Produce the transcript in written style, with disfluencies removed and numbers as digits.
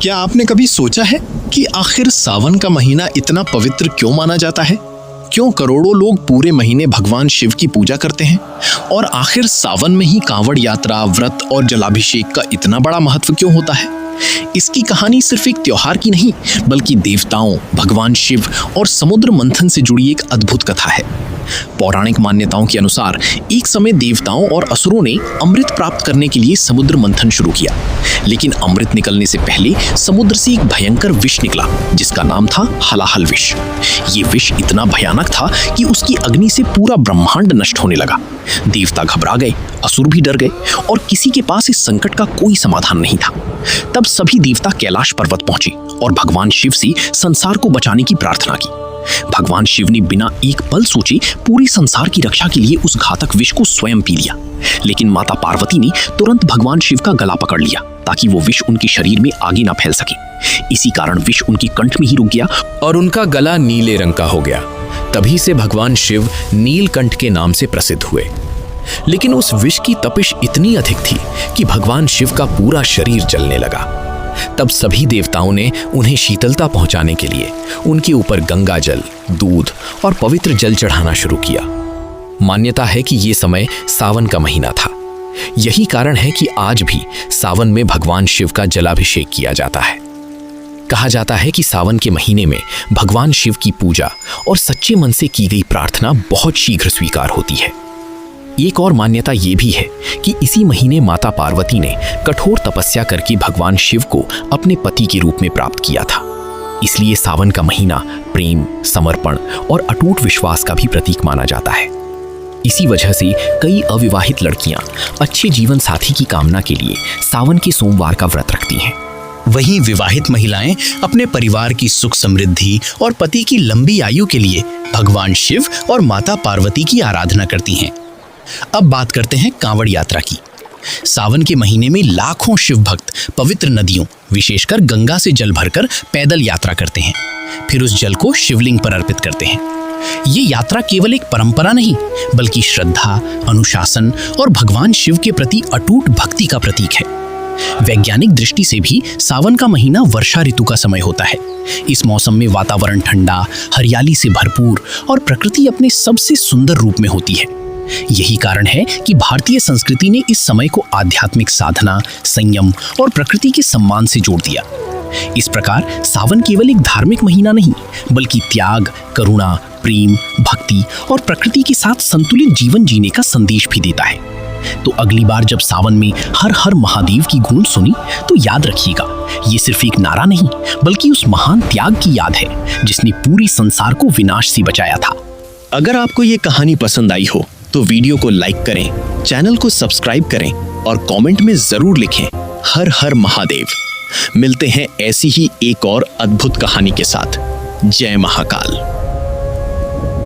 क्या आपने कभी सोचा है कि आखिर सावन का महीना इतना पवित्र क्यों माना जाता है? क्यों करोड़ों लोग पूरे महीने भगवान शिव की पूजा करते हैं? और आखिर सावन में ही कांवड़ यात्रा, व्रत और जलाभिषेक का इतना बड़ा महत्व क्यों होता है? इसकी कहानी सिर्फ एक त्योहार की नहीं, बल्कि देवताओं, भगवान शिव और समुद्र मंथन से जुड़ी एक अद्भुत कथा है। पौराणिक मान्यताओं के अनुसार एक समय देवताओं और असुरों ने अमृत प्राप्त करने के लिए समुद्र मंथन शुरू किया, लेकिन अमृत निकलने से पहले समुद्र से एक भयंकर विष निकला, जिसका नाम था हलाहल विष। ये विष इतना भयानक था कि उसकी अग्नि से पूरा ब्रह्मांड नष्ट होने लगा। देवता घबरा गए, असुर भी डर गए और किसी के पास इस संकट का कोई समाधान नहीं था। तब सभी देवता कैलाश पर्वत पहुंचे और भगवान शिव से संसार को बचाने की प्रार्थना की। भगवान शिव ने बिना एक पल सोचे पूरे संसार की रक्षा के लिए उस घातक विष को स्वयं पी लिया, लेकिन माता पार्वती ने तुरंत भगवान शिव का गला पकड़ लिया ताकि वो विष उनके शरीर में आगे ना फैल सके। इसी कारण विष उनके कंठ में ही रुक गया और उनका गला नीले रंग का हो गया। तभी से भगवान शिव नीलकंठ के नाम से प्रसिद्ध हुए। लेकिन उस विष की तपिश इतनी अधिक थी कि भगवान शिव का पूरा शरीर जलने लगा। तब सभी देवताओं ने उन्हें शीतलता पहुंचाने के लिए उनके ऊपर गंगा जल, दूध और पवित्र जल चढ़ाना शुरू किया। मान्यता है कि ये समय सावन का महीना था। यही कारण है कि आज भी सावन में भगवान शिव का जलाभिषेक किया जाता है। कहा जाता है कि सावन के महीने में भगवान शिव की पूजा और सच्चे मन से की गई प्रार्थना बहुत शीघ्र स्वीकार होती है। एक और मान्यता ये भी है कि इसी महीने माता पार्वती ने कठोर तपस्या करके भगवान शिव को अपने पति के रूप में प्राप्त किया था। इसलिए सावन का महीना प्रेम, समर्पण और अटूट विश्वास का भी प्रतीक माना जाता है। इसी वजह से कई अविवाहित लड़कियां अच्छे जीवन साथी की कामना के लिए सावन के सोमवार का व्रत रखती हैं। वहीं विवाहित महिलाएं अपने परिवार की सुख समृद्धि और पति की लंबी आयु के लिए भगवान शिव और माता पार्वती की आराधना करती हैं। अब बात करते हैं कांवड़ यात्रा की। सावन के महीने में लाखों शिव भक्त पवित्र नदियों, विशेषकर गंगा से जल भरकर पैदल यात्रा करते हैं। फिर उस जल को शिवलिंग पर अर्पित करते हैं। ये यात्रा केवल एक परंपरा नहीं, बल्कि श्रद्धा, अनुशासन और भगवान शिव के प्रति अटूट भक्ति का प्रतीक है। वैज्ञानिक दृष्टि से भी सावन का महीना वर्षा ऋतु का समय होता है। इस मौसम में वातावरण ठंडा, हरियाली से भरपूर और प्रकृति अपने सबसे सुंदर रूप में होती है। यही कारण है कि भारतीय संस्कृति ने इस समय को आध्यात्मिक साधना, संयम और प्रकृति के सम्मान से जोड़ दिया। इस प्रकार सावन केवल एक धार्मिक महीना नहीं, बल्कि त्याग, करुणा, प्रेम, भक्ति और प्रकृति के साथ संतुलित जीवन जीने का संदेश भी देता है। तो अगली बार जब सावन में हर हर महादेव की गूंज सुनी, तो याद रखिएगा, ये सिर्फ एक नारा नहीं, बल्कि उस महान त्याग की याद है जिसने पूरी संसार को विनाश से बचाया था। अगर आपको ये कहानी पसंद आई हो तो वीडियो को लाइक करें, चैनल को सब्सक्राइब करें और कमेंट में जरूर लिखें हर हर महादेव। मिलते हैं ऐसी ही एक और अद्भुत कहानी के साथ। जय महाकाल।